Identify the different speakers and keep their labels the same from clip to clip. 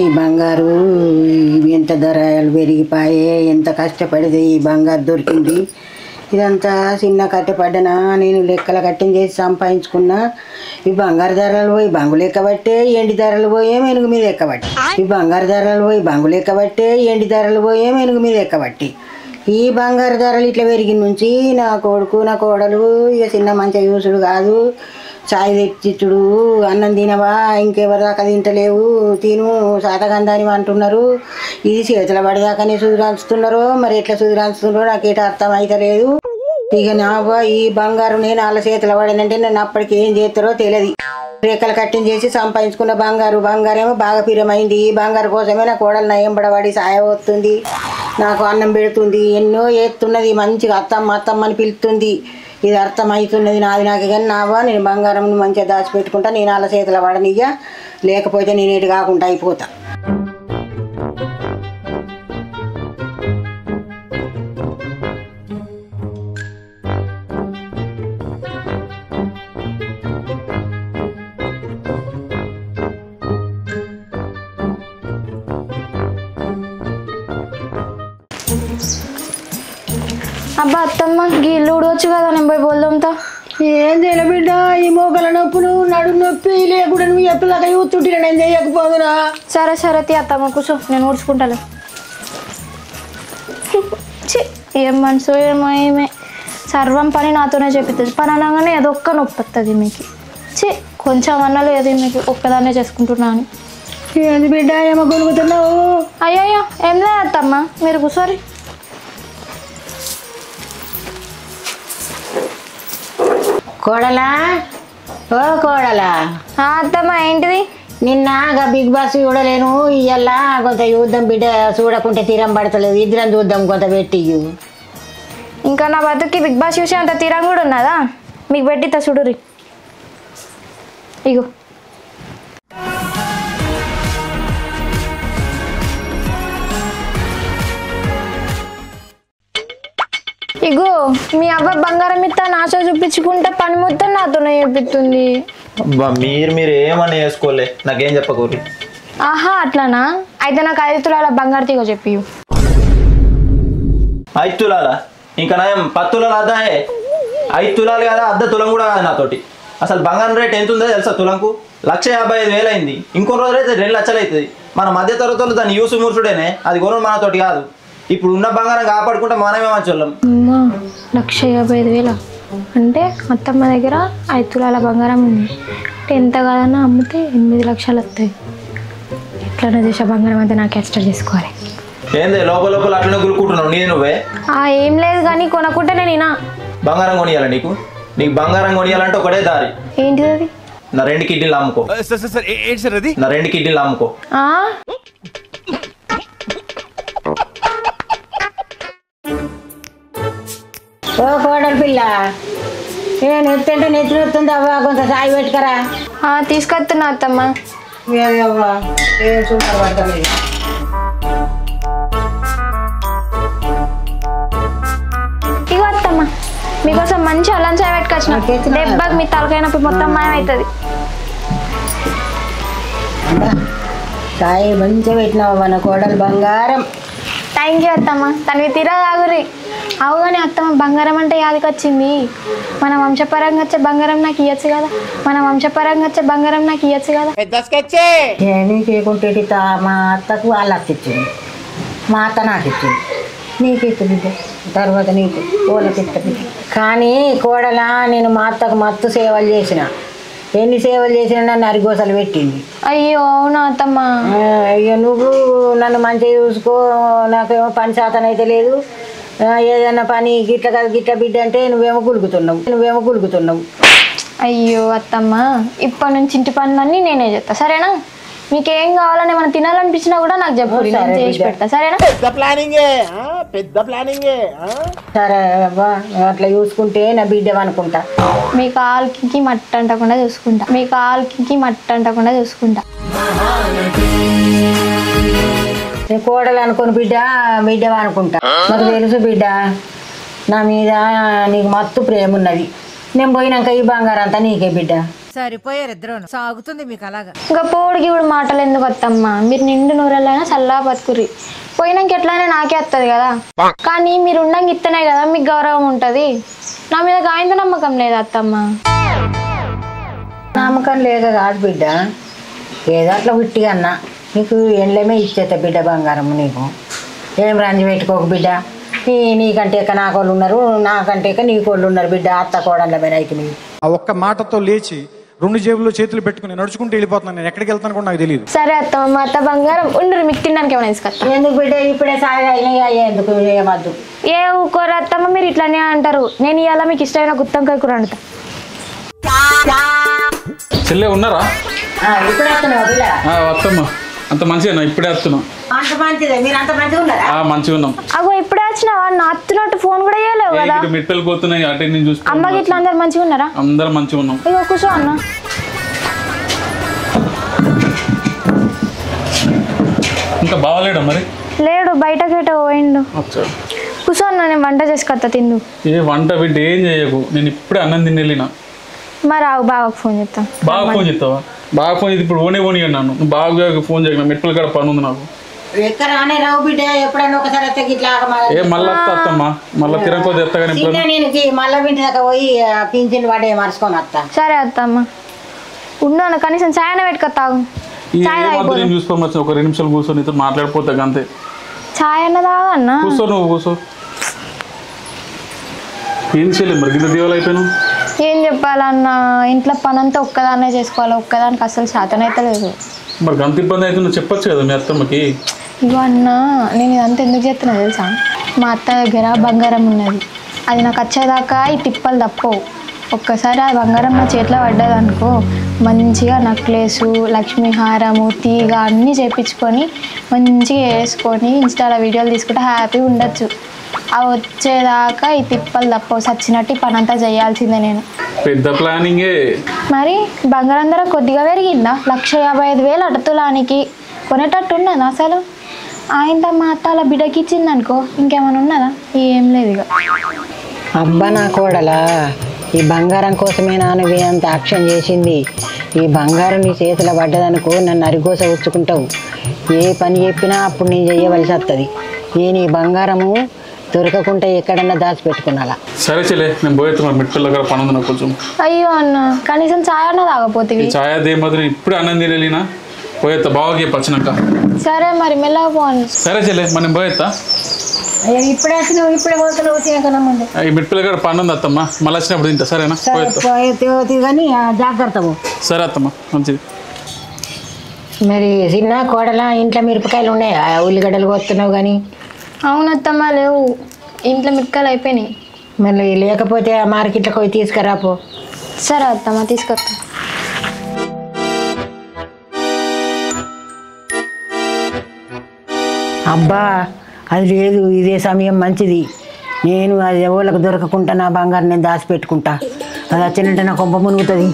Speaker 1: ఈ బంగారు ఎంత ధరలు పెరిగిపోయే ఎంత కష్టపడితే ఈ బంగారు దొరికింది. ఇదంతా చిన్న కట్టపడ్డనా నేను లెక్కల కట్టిన చేసి సంపాదించుకున్నా. ఈ బంగారు ధరలు పోయి బంగులు ఎక్కబట్టే ఎండి ధరలు పోయే మెనుగు మీద ఎక్కబట్టి ఈ బంగారు ధరలు పోయి బంగులు ఎక్కబట్టే ఎండి ధరలు పోయే మెనుగు మీద ఎక్కబట్టి ఈ బంగారు ధరలు ఇట్లా పెరిగిన నుంచి నా కొడుకు నా కోడలు ఇక చిన్న మంచిగా చూసుడు కాదు, చాయ్ తెచ్చిచ్చుడు, అన్నం తినవా ఇంకెవరి దాకా తింటలేవు, తిను శాతగంధాని అంటున్నారు. ఇది చేతుల పడేదాకానే సుధురాంచుతున్నారో మరి ఎట్లా సుధురాంచుతున్నారో నాకేట అర్థం అవుతలేదు. ఇక నా ఈ బంగారు నేను వాళ్ళ చేతుల పడేనంటే నన్ను అప్పటికి ఏం చేస్తారో తెలియదు. రేఖలు కట్టిన చేసి సంపాదించుకున్న బంగారేమో బాగా పిరమైంది. ఈ బంగారు కోసమే నా కోడలు నయం పడబడి సాయం వస్తుంది, నాకు అన్నం పెడుతుంది, ఎన్నో చేస్తున్నది, మంచిగా అత్తమ్మని పిలుస్తుంది. ఇది అర్థమవుతున్నది నాది నాకు. కానీ నేను బంగారం మంచిగా దాచిపెట్టుకుంటా, నేను వాళ్ళ చేతుల పడనియ్యా, లేకపోతే నేను ఎటు కాకుండా అయిపోతా.
Speaker 2: అబ్బా అత్తమ్మ గిల్లు ఊడవచ్చు కదా, నేను పోయి బోల్దాంతా.
Speaker 1: ఏం చేయలే బిడ్డ, ఈ మోకల నొప్పులు నడు నొప్పి లేకుండా నువ్వు ఎప్పటిలాగా యూతుంటే నేను చేయకపోదునా.
Speaker 2: సరే సరే తీ అత్తమ్మ కూర్చో, నేను ఊడ్చుకుంటాను. ఏం మనసు ఏమో ఏమే సర్వం పని నాతోనే చెప్తుంది. పని అనగానే ఏదో ఒక్క నొప్పి వస్తుంది మీకు. కొంచెం అన్నలు ఏది మీకు ఒక్కదాన్నే చేసుకుంటున్నాను.
Speaker 1: ఏంది బిడ్డ ఏమో కొనుక్కుతున్నావు?
Speaker 2: అయ్యో ఏం లేదు అత్తమ్మ, మీరు కూర్చోరి.
Speaker 1: కోడలా ఓ కోడలా.
Speaker 2: అత్తమ్మ ఏంటిది?
Speaker 1: నిన్న బిగ్ బాస్ చూడలేను, ఇయ్యల్లా కొంత చూద్దాం బిడ్డ, చూడకుంటే తీరం పడతలేదు, ఇద్దరం చూద్దాం కొంత పెట్టి.
Speaker 2: ఇంకా నా బతుకి బిగ్ బాస్ చూసి అంత తీరం కూడా ఉన్నదా? మీకు పెట్టిస్తా చూడురి. ఇగో ఇగో మీ అవ్వ బంగారం ఇస్తా నాశ చూపించుకుంటే పని మొత్తం నాతోనే చేపిస్తుంది.
Speaker 3: మీరు ఏమని వేసుకోలే, నాకేం చెప్పకూరి.
Speaker 2: ఆహా అట్లానా? అయితే నాకు 5 తులాల బంగారు తీగో చెప్పి.
Speaker 3: 5 తులాలా? ఇంకా నయం 10 తులాలు అద్దాయే. 5 తులాలు కదా, అద్ద తులం కూడా కాదు నాతోటి. అసలు బంగారం రేట్ ఎంత ఉందో తెలుసా? తులంకు 1,55,000 అయింది. ఇంకొన్ని రోజులు అయితే 2 లక్షలు అవుతుంది. మన మధ్య తరగతులు దాన్ని యూసు మూర్చుడేనే, అది కొను మనతోటి కాదు. ఇప్పుడు ఉన్న బంగారం కాపాడుకుంటే మనమే మంచోళ్ళం.
Speaker 2: 1,55,000 అంటే అత్తమ్మ దగ్గర 5 తులాల బంగారం ఉంది. ఎంత కాదన్నా అమ్మితే 8 లక్షలు వస్తాయి. ఎట్లనే చేసే బంగారం అంతా నాకు ఎక్స్ట్రా చేసుకోవాలి.
Speaker 3: ఏంది లోపల లోపల అట్లనే గురుకుంటున్నావు? నువ్వే
Speaker 2: ఏం లేదు కానీ కొనుక్కుంటే నేను
Speaker 3: బంగారం కొనియాలి. నీకు బంగారం కొనియాలంటే ఒకటే దారి.
Speaker 2: ఏంటిది అది?
Speaker 3: నా 2 కిడ్నీలు అమ్ముకో. నా 2 కిడ్నీలు అమ్ముకో.
Speaker 1: ఓ కోడలు పిల్ల, నేను ఎత్తుంటే నెత్తి వస్తుంది అవ్వ, కొంత సాయి పెట్టుకరా.
Speaker 2: తీసుకొస్తున్నా అత్తమ్మ.
Speaker 1: అవ్వా ఏం సూపర్ పడుతుంది.
Speaker 2: ఇగో అత్తమ్మ మీకోసం మంచి అల్లం చాయ్ పెట్టుకొచ్చిన. దెబ్బకి మీ తలకైనప్పుడు మొత్తం మాయమవుతుంది.
Speaker 1: సాయి మంచిగా పెట్టినావు మన కోడలు బంగారం.
Speaker 2: థ్యాంక్ యూ అత్తమ్మ. తనవి తీరా తాగురి. అవుగానే అత్తమ్మ బంగారం అంటే యాదికి వచ్చింది. మన వంశపరంగా వచ్చే బంగారం నాకు ఇవ్వచ్చు కదా.
Speaker 1: నీకేకుంటే మా అత్తకు వాళ్ళ అత్త ఇచ్చింది, మా అత్త నాకు ఇచ్చింది, నీకు ఇస్తుంది, తర్వాత నీకు వాళ్ళకి ఇస్తుంది. కానీ కోడలా నేను మా అత్తకు మత్తు సేవలు చేసిన, ఎన్ని సేవలు చేసినా నన్ను అరిగోసలు పెట్టింది.
Speaker 2: అయ్యో అవునా అత్తమ్మ?
Speaker 1: అయ్యో నువ్వు నన్ను మంచిగా చూసుకో, నాకేమో పని శాతం అయితే లేదు, ఏదైనా పని గిట్ల కదా గిట్ల బిడ్డ అంటే నువ్వేమో గులుగుతున్నావు.
Speaker 2: అయ్యో అత్తమ్మ, ఇప్పటి నుంచి ఇంటి పనులన్నీ నేనే చేస్తా సరేనా? మీకేం కావాలని ఏమైనా తినాలనిపించినా కూడా నాకు చెప్పు, చేసి పెడతా సరేనా?
Speaker 4: పెద్ద ప్లానింగే.
Speaker 1: సరే అబ్బా, అట్లా చూసుకుంటే నా బిడ్డ అనుకుంటా.
Speaker 2: మీ కాలుకి మట్టి అంటకుండా చూసుకుంటా.
Speaker 1: కోడలు అనుకుని బిడ్డ అనుకుంటా. నాకు తెలుసు బిడ్డ, నా మీద నీకు మత్తు ప్రేమ ఉన్నది. నేను పోయినాక ఈ బంగారం అంతా నీకే బిడ్డ.
Speaker 5: సరిపోయారు ఇద్దరు సాగుతుంది మీకు అలాగా.
Speaker 2: ఇంకా పోడికి ఇప్పుడు మాటలు ఎందుకు వత్తమ్మా? మీరు నిండు నూరెళ్ళైనా చల్లా బతుకుర్రి. పోయినాక ఎట్లయినా నాకే వస్తుంది కదా. కానీ మీరు ఉండంగా ఇత్తనే కదా మీకు గౌరవం ఉంటుంది. నా మీద గాయంత నమ్మకం లేదు అత్తమ్మ.
Speaker 1: నమ్మకం లేక కాదు బిడ్డ, ఏదో అట్లా ఉట్టిగా అన్నా. నీకు ఎండ్లేమే ఇచ్చేత బిడ్డ బంగారం. నీకు ఏం రంజి పెట్టుకోకు బిడ్డ. నీకంటే ఇక నాకోళ్ళు ఉన్నారు, నాకంటే ఇక నీకోళ్ళు ఉన్నారు బిడ్డ. అత్త కోడళ్ళ మీద అయితే నీకు
Speaker 6: ఆ ఒక్క మాటతో లేచి 2 జేబుల్లో చేతులు పెట్టుకుని నడుచుకుంటూ వెళ్ళిపోతున్నాను. నేను ఎక్కడికి వెళ్తాను కూడా నాకు తెలియదు.
Speaker 2: సరే అత్తమ్మ, మా అత్త బంగారం ఉండరు. మీకు తినడానికి ఏమైనా తీసుకొస్తా.
Speaker 1: ఎందుకు బిడ్డ ఇప్పుడే సాగా అయినాయి, ఎందుకు ఏమద్దు.
Speaker 2: ఏ ఊకోరు అత్తమ్మ, మీరు ఇట్లానే అంటారు. నేను ఇవాళ మీకు ఇష్టమైన గుత్తంకాయ కూర వండుతా.
Speaker 7: చెల్లె ఉన్నారా?
Speaker 1: ఇప్పుడు వస్తున్నావు బిడ్డ?
Speaker 7: వస్తామ్మా. అంత మంచిగా ఇప్పుడే వస్తున్నాం.
Speaker 1: అంత మంచిదే, మీరు అంత మంచిగా ఉన్నారా?
Speaker 7: మంచిగా ఉన్నాం.
Speaker 2: అగో ఇప్పుడే వచ్చినావా? నా అత్తునట్టు ఫోన్ కూడా చేయలేవు కదా.
Speaker 7: మిట్టలు పోతున్నాయి అటే నేను చూస్తాను.
Speaker 2: అమ్మకి ఇట్లా అందరు మంచిగా ఉన్నారా?
Speaker 7: అందరం మంచిగా ఉన్నాం.
Speaker 2: ఇగో కూర్చో అన్న.
Speaker 7: ఇంకా బాగాలేడా మరి?
Speaker 2: లేడు, బయటకేట పోయిండు. కూర్చో అన్న, నేను వంట చేసుకొస్తా తిందు.
Speaker 7: ఏ వంట బిడ్డ ఏం చేయకు, నేను ఇప్పుడే అన్నం తిని వెళ్ళినా.
Speaker 2: మరి ఆవు బావకు ఫోన్ చేస్తా.
Speaker 7: బాగా ఫోన్ చేస్తావా? బాగా ఫోన్ చేసి ఇప్పుడు ఓని అన్నాను. నువ్వు బాగా ఫోన్ చేయకు, మెట్పల కాడ పని ఉంది నాకు.
Speaker 1: ఎక్కడ రానే రావు బిడ్డ, ఎప్పుడైనా ఒకసారి వస్తే ఇట్లా
Speaker 7: ఏ మళ్ళీ వస్తామ్మా, మళ్ళీ తిరగకపోతే ఎత్తా. కానీ
Speaker 1: నేను మళ్ళీ ఇంటి దాకా పోయి పింఛన్ వాడే మర్చుకొని వస్తా.
Speaker 2: సరే అత్తమ్మ, ఉన్నాను. కనీసం చాయన పెట్టుకొస్తావు.
Speaker 7: నేను చూసుకోమచ్చు. ఒక 2 నిమిషాలు కూర్చొని నీతో మాట్లాడిపోతా అంతే.
Speaker 2: చాయ్ అన్నదా అన్న?
Speaker 7: కూర్చో, నువ్వు కూర్చో. ఏం చేయలేదు మరి, గిన్నె దీవాలు అయిపోయాను.
Speaker 2: ఏం చెప్పాలన్నా, ఇంట్లో పని అంతా ఒక్కదాన్నే చేసుకోవాలి. ఒక్కదానికి అసలు శాతనైతే లేదు.
Speaker 7: మరి అంత ఇబ్బంది అయితే నువ్వు చెప్పొచ్చు కదా మీ అత్తమ్మకి.
Speaker 2: ఇగో అన్న, నేను ఇదంతా ఎందుకు చెప్తున్నా తెలుసా? మా అత్త దగ్గర బంగారం ఉన్నది. అది నాకు వచ్చేదాకా ఈ తిప్పలు తప్పవు. ఒక్కసారి ఆ బంగారం నా చేతిలో పడ్డదనుకో, మంచిగా నెక్లెసు, లక్ష్మీహారము, తీగ అన్నీ చేయించుకొని మంచిగా వేసుకొని ఇన్స్టాలో వీడియోలు తీసుకుంటే హ్యాపీగా ఉండొచ్చు. అవి వచ్చేదాకా ఈ తిప్పలు తప్పవు. సచ్చినట్టు ఈ పని అంతా చేయాల్సిందే నేను.
Speaker 7: పెద్ద ప్లానింగే.
Speaker 2: మరి బంగారం ధర కొద్దిగా పెరిగిందా? 1,55,000 అటుతులానికి. కొనేటట్టు ఉన్నదా అసలు? ఆయనతో మా అత్త అలా బిడ్డకి ఇచ్చిందనుకో, ఇంకేమైనా ఉన్నదా? ఏం లేదు ఇక.
Speaker 1: అబ్బా నా కోడలా, ఈ బంగారం కోసమే నాన్నవి అంత యాక్షన్ చేసింది. ఈ బంగారం నీ చేతిలో పడ్డదనుకో, నన్ను అరిగోస ఉంచుకుంటావు. ఏ పని చెప్పినా అప్పుడు నేను చెయ్యవలసి వస్తుంది. నేను ఈ బంగారము దొరకకుండా ఎక్కడన్నా దాచిపెట్టుకున్నా.
Speaker 7: సరే చెల్లె, నేను పోయేస్తున్నా. మిట్పల్ల దగ్గర పని ఉంది నాకు కొంచెం.
Speaker 2: అయ్యో అన్న, కనీసం ఛాయ్ అన్న తాగపోతుంది.
Speaker 7: ఛాయ్ అదే మాత్రం ఇప్పుడే అన్నం తినేనా? పోయేస్తా, బాగా వచ్చినాక.
Speaker 2: సరే మరి మెల్లగా పోను.
Speaker 7: సరే చెల్లె, మనం పోయేస్తా.
Speaker 1: ఇప్పుడే వచ్చినావు, ఇప్పుడే పోతున్నావు. తినకన్నా ముందు
Speaker 7: ఈ మిట్పల్ల దగ్గర పని ఉంది అత్తమ్మ, మళ్ళీ వచ్చినప్పుడు తింటా. సరేనా?
Speaker 1: కానీ జాగ్రత్త.
Speaker 7: సరే అత్తమ్మ, మంచిది.
Speaker 1: మరి చిన్న కోడల ఇంట్లో మిరపకాయలు ఉన్నాయా? ఉల్లిగడ్డలు కోస్తున్నావు కానీ.
Speaker 2: అవునత్తమ్మ, లేవు. ఇంట్లో మిరపకాయలు అయిపోయినాయి.
Speaker 1: మళ్ళీ లేకపోతే ఆ మార్కెట్లోకి పోయి తీసుకురాపో.
Speaker 2: సరే అత్తమ్మ, తీసుకొస్తా.
Speaker 1: అబ్బా అది లేదు, ఇదే సమయం మంచిది. నేను అది ఎవరికి దొరకకుండా నా బంగారు నేను దాచిపెట్టుకుంటా. అది వచ్చినట్టే నా కొంప మునుగుతుంది.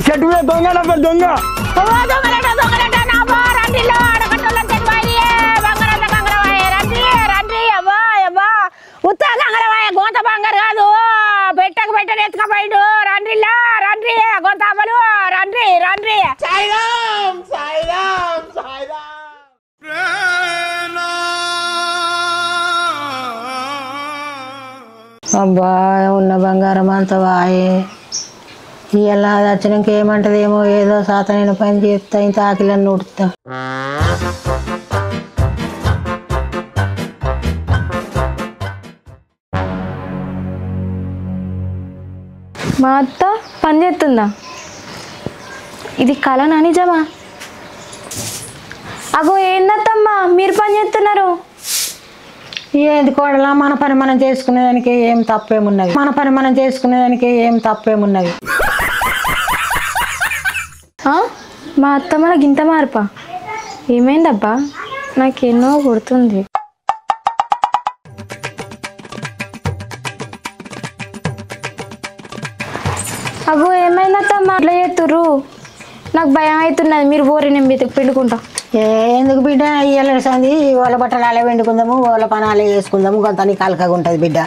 Speaker 6: చెట్టు మీద దొంగ దొంగ
Speaker 5: ఉత్తా కంగరవాయ గోంత బంగారు కాదు, పెట్టకు పెట్టని ఎత్తుకపోయిండు. రండ్రిలా రండ్రి గొంతాపలు, రండ్రి రండ్రి.
Speaker 1: అబ్బా ఉన్న బంగారం అంతా వాయే. ఇలా వచ్చినాక ఏమంటదేమో, ఏదో సాతనైన పని చేస్తా, ఇంత ఆకిలని ఉడుతా.
Speaker 2: మా అత్త పని చేస్తుందా? ఇది కలనా నిజమా? అగో ఏందత్తమ్మా మీరు పని చేస్తున్నారు?
Speaker 1: ఏంది కోడలా, మన పని మనం చేసుకునేదానికి ఏం తప్పేమున్నది, మన పని మనం చేసుకునేదానికి ఏం తప్పేమున్నది.
Speaker 2: మా అత్తమ్మ గింత మార్పా? ఏమైందబ్బా? నాకెన్నో గుర్తుంది. అగో ఏమైందత్తమ్మా అట్లా చేస్తుర్రు? నాకు భయం అవుతున్నది. మీరు పోరి, నేను పిండుకుంటా.
Speaker 1: ఎందుకు బిడ్డ ఇయ్యలేసంది, వాళ్ళ బట్టలు అలా వండుకుందాము, వాళ్ళ పని అలా చేసుకుందాము, కొంత నీకు అలకగా ఉంటుంది బిడ్డ.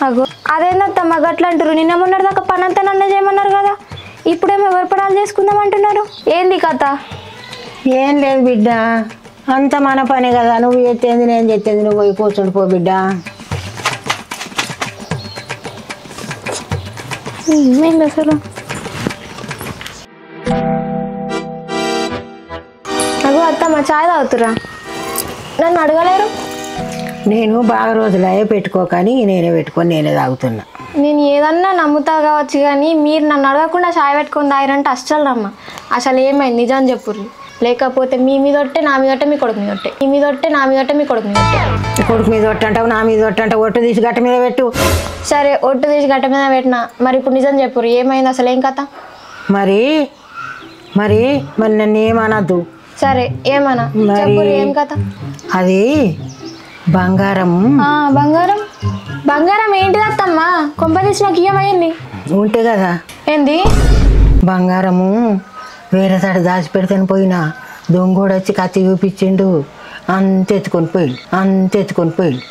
Speaker 2: అగో అదేందత్తమ్మా గట్లా అంటారు? నిన్న మొన్నటి దాకా పని అంతా నన్ను చేయమన్నారు కదా, ఇప్పుడేమో ఎవరి పడాలు చేసుకుందాం అంటున్నారు. ఏంది కథ?
Speaker 1: ఏం లేదు బిడ్డ, అంత మన పనే కదా, నువ్వు చేస్తేంది నేను చేస్తేంది, నువ్వు పోయి కూర్చుండి పో బిడ్డ.
Speaker 2: ఏమైంది అసలు? అగో అత్తమ్మ చాయ్ తాగుతురా? నన్ను అడగలేరు?
Speaker 1: నేను బాగా రోజులే పెట్టుకోకని నేనే పెట్టుకొని నేనే తాగుతున్నా.
Speaker 2: నేను ఏదన్నా నమ్ముతా కావచ్చు కానీ మీరు నన్ను అడగకుండా చాయ్ పెట్టుకొని తాగిరంటే అస్సలు నమ్మ. అసలు ఏమైంది నిజం చెప్పుర్రి, లేకపోతే మీ మీద ఒట్టే నా మీద ఒట్టే మీ కొడుకు మీద ఒట్టే, మీ మీద ఒట్టే నా మీద ఒట్టే మీ కొడుకు మీద ఒట్టే.
Speaker 1: కొడుకు మీద ఒట్టు అంటావు, నా మీద ఒట్టు అంటావు, ఒట్టు తీసి గట్ట మీద పెట్టు.
Speaker 2: సరే ఒట్టు తీసి గట్ట మీద పెట్టినా, మరి ఇప్పుడు నిజం చెప్పుర్రి ఏమైంది అసలు, ఏం కథ?
Speaker 1: మరి మరి మరి నన్ను ఏమనద్దు.
Speaker 2: సరే ఏమన్నా చెప్పుర్రి, ఏం కథ?
Speaker 1: అది బంగారం.
Speaker 2: బంగారం? బంగారం ఏంటిది అత్తమ్మా? కొంపదీసి నాకు ఏమైంది
Speaker 1: ఉంటే కదా.
Speaker 2: ఏంది?
Speaker 1: బంగారము వేరే సారి దాచి పెడితేనే పోయినా, దొంగోడు వచ్చి కత్తి చూపించిండు, అంత ఎత్తుకొని పోయిండు.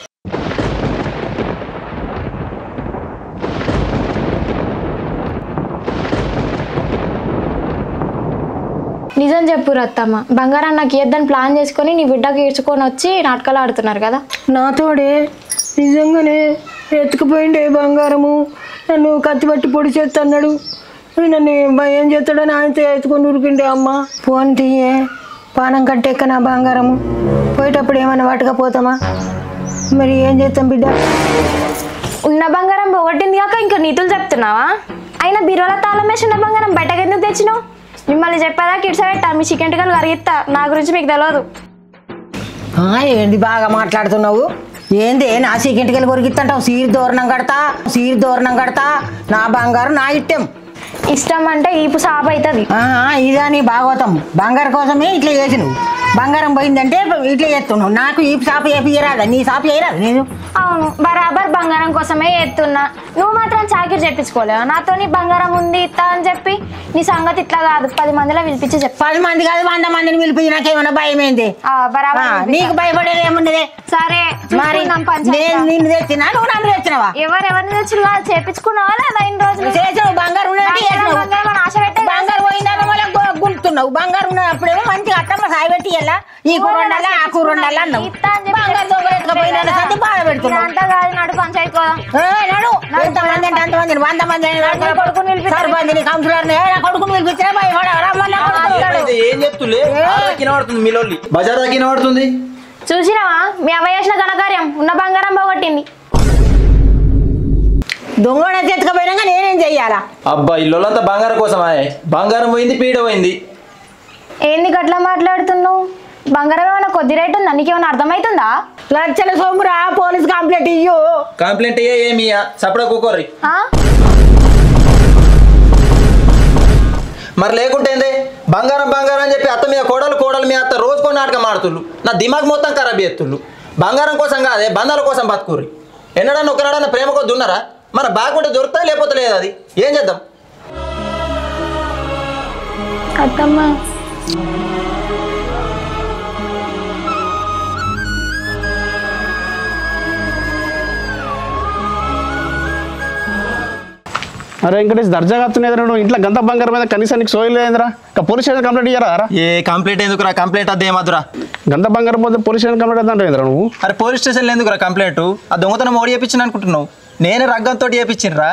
Speaker 2: నిజం చెప్పురు అత్తమ్మ, బంగారం నాకు ఇద్దని ప్లాన్ చేసుకొని నీ బిడ్డకి ఈడ్చుకొని వచ్చి నాటకాలు ఆడుతున్నారు కదా.
Speaker 1: నాతోడే నిజంగానే ఎత్తుకుపోయిండే బంగారము, నన్ను కత్తి పట్టి పొడి చేస్తున్నాడు, నన్ను ఏం చేస్తాడని ఆయనతో ఎత్తుకొని ఉరికిండే. అమ్మ ఫోన్ తీయే, పానం కట్టెక్క నా బంగారము, పోయేటప్పుడు ఏమైనా పట్టుకపోతామా? మరి ఏం చేస్తాం బిడ్డ?
Speaker 2: ఉన్న బంగారం పోగొట్టింది కాక ఇంకా నీతులు చెప్తున్నావా? అయినా బీరోల తాళం వేసిన బంగారం బయటకు ఎందుకు తెచ్చినావు? మిమ్మల్ని చెప్పేదా కిడ్సబెట్టా, మీ చికెన్ టికలు కరిగిస్తా, నా గురించి మీకు తెలియదు.
Speaker 1: ఏంది బాగా మాట్లాడుతున్నావు? ఏంది నా చికెంటికలు కొరిగిత్తంటావు? సీరు దూరణం కడతా, నా బంగారు నా ఇట్టం.
Speaker 2: ఇష్టం అంటే ఈపు సాపు అవుతుంది.
Speaker 1: ఇదా నీ భాగవతం? బంగారం కోసమే ఇట్లా చేసి నువ్వు, బంగారం పోయిందంటే ఇట్లా చేస్తున్నావు. నాకు ఈ సాపు వేయరాదా? నీ సాపు వేయరాదు? నేను
Speaker 2: అవును బరాబర్ బంగారం కోసమే ఎత్తున్నా, నువ్వు మాత్రం చాకిరి చెప్పించుకోలేవు నాతో. నీ బంగారం ఉంది ఇస్తా అని చెప్పి నీ సంగతి ఇట్లా కాదు, 10 మందిలో పిలిపించి చెప్పు.
Speaker 1: 10 మంది కాదు 100 మందిని పిలిపించి నాకేమన్నా భయం ఏంది?
Speaker 2: బరాబర్
Speaker 1: నీకు భయపడేది ఏమున్నదే?
Speaker 2: సరే
Speaker 1: మరి నేను నిన్ను తెచ్చినా, నువ్వు నన్ను తెచ్చినావా?
Speaker 2: ఎవరెవరిని తెచ్చిన చేపించుకున్నావా లేదా? 2 రోజులు
Speaker 1: చేసావు బంగారు
Speaker 2: ఆశ పెట్టే
Speaker 1: బంగారు పోయిందా గుంటున్నావు. బంగారు ఉన్నప్పుడేమో మంచిగా అట్టమ్మ సాయి పెట్టి ఎలా ఈ కూర ఉండాలా ఆ కూర ఉండాలా అన్నావు. బంగారు దొంగలేకపోయినా బాధ పెడుతున్నావు.
Speaker 2: అంతా కాదు నడు పంచాయతీ
Speaker 1: నడు. ఎంతమంది అంటే అంతమందిని 100 మందిని సరిపోయింది. కౌన్సిలర్ని కొడుకుని పిలిపించినా
Speaker 3: ఏం చెప్తులే కినబడుతుంది మీలోల్లి బజార్ దాకా కినబడుతుంది.
Speaker 2: చూసినావా మీ అవ్వ చేసిన ఘనకార్యం, ఉన్న బంగారం పోగొట్టింది.
Speaker 1: దొంగ ఎత్తుకపోయినాక నేనేం చెయ్యాలా?
Speaker 3: అబ్బా ఇల్లంతా బంగారం కోసమా? బంగారం పోయింది, పీడ పోయింది.
Speaker 2: ఏంది గట్లా మాట్లాడుతున్నావు? బంగారం ఏమైనా కొద్ది రేటు ఉందా? నీకేమైనా అర్థమవుతుందా?
Speaker 1: లక్షల సొమ్మురా, పోలీస్ కంప్లైంట్ ఇయ్యు.
Speaker 3: కంప్లైంట్ ఏమి సపడా కూకోర్రి. మరి లేకుంటే ఏంది? బంగారం అని చెప్పి అత్త మీద కోడలు మీ అత్త రోజుకో నాటకం ఆడుతుళ్ళు. నా దిమాగ్ మొత్తం ఖరాబ్ చేస్తుళ్ళు. బంగారం కోసం కాదే బంధాల కోసం బతుకుర్రి. ఎన్నడన్నా ఒకనాడన్నా ప్రేమ కొద్ది ఉన్నారా? మన బాగుంటే దొరుకుతా, లేకపోతే లేదు. అది ఏం చేద్దాం?
Speaker 2: అత్తమ్మ
Speaker 8: అరే వెంకటేష్ దర్జాగా వస్తున్నాయి నువ్వు ఇంట్లో గంత బంగారం మీద కనీసం నీకు సోయలేదురా? పోలీస్ స్టేషన్ కంప్లైంట్ ఇయ్యారా?
Speaker 3: ఏ కంప్లైంట్ ఎందుకురా? కంప్లైంట్ అదే మాదురా.
Speaker 8: గంత బంగారం పోతే పోలీస్ స్టేషన్ కంప్లైంట్ అంటే నువ్వు?
Speaker 3: అరే పోలీస్ స్టేషన్లో ఎందుకురా కంప్లైంట్? ఆ దొంగతనం ఓడి చేయించిన అనుకుంటున్నావు? నేనే రగ్గంతో చేయించినరా?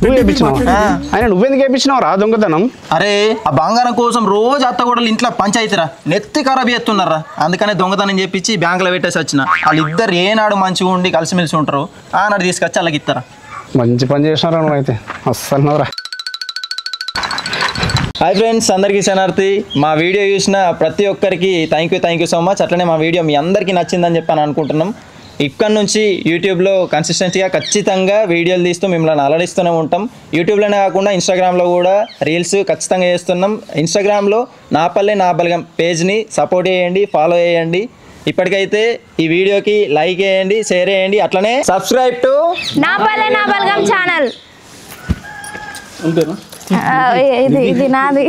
Speaker 8: నువ్వు చేయించినావు? ఆయన నువ్వెందుకు చేయించినావు రా దొంగతనం?
Speaker 3: అరే ఆ బంగారం కోసం రోజు అత్త కూడా ఇంట్లో పంచాయతీరా, నెత్తి ఖరాబ్ చేస్తున్నారా. అందుకనే దొంగతనం చేపించి బ్యాంకులో పెట్టేసి వచ్చిన. వాళ్ళిద్దరు ఏనాడు మంచిగా ఉండి కలిసిమెలిసి ఉంటారు, ఆనాడు తీసుకొచ్చి అలాగిస్తారా.
Speaker 8: మంచి పని చేసినారా నువ్వు అయితే అస్సలు నవ్వురా.
Speaker 3: హాయ్ ఫ్రెండ్స్, అందరికీ శనార్థి. మా వీడియో చూసిన ప్రతి ఒక్కరికి థ్యాంక్ యూ సో మచ్. అట్లనే మా వీడియో మీ అందరికీ నచ్చిందని చెప్పి అనుకుంటున్నాం. ఇక్కడ నుంచి యూట్యూబ్లో కన్సిస్టెన్సీగా ఖచ్చితంగా వీడియోలు తీస్తూ మిమ్మల్ని అలరిస్తూనే ఉంటాం. యూట్యూబ్లోనే కాకుండా ఇన్స్టాగ్రామ్లో కూడా రీల్స్ ఖచ్చితంగా చేస్తున్నాం. ఇన్స్టాగ్రామ్లో నాపల్లె నా బలగం పేజ్ని సపోర్ట్ చేయండి, ఫాలో చేయండి. ఇప్పటికైతే ఈ వీడియోకి లైక్ చేయండి, షేర్ చేయండి, అట్లనే సబ్స్క్రైబ్ టు
Speaker 2: నాపల్లె నా బలగం ఛానల్.
Speaker 7: అంతేనా?
Speaker 2: ఇది నాది.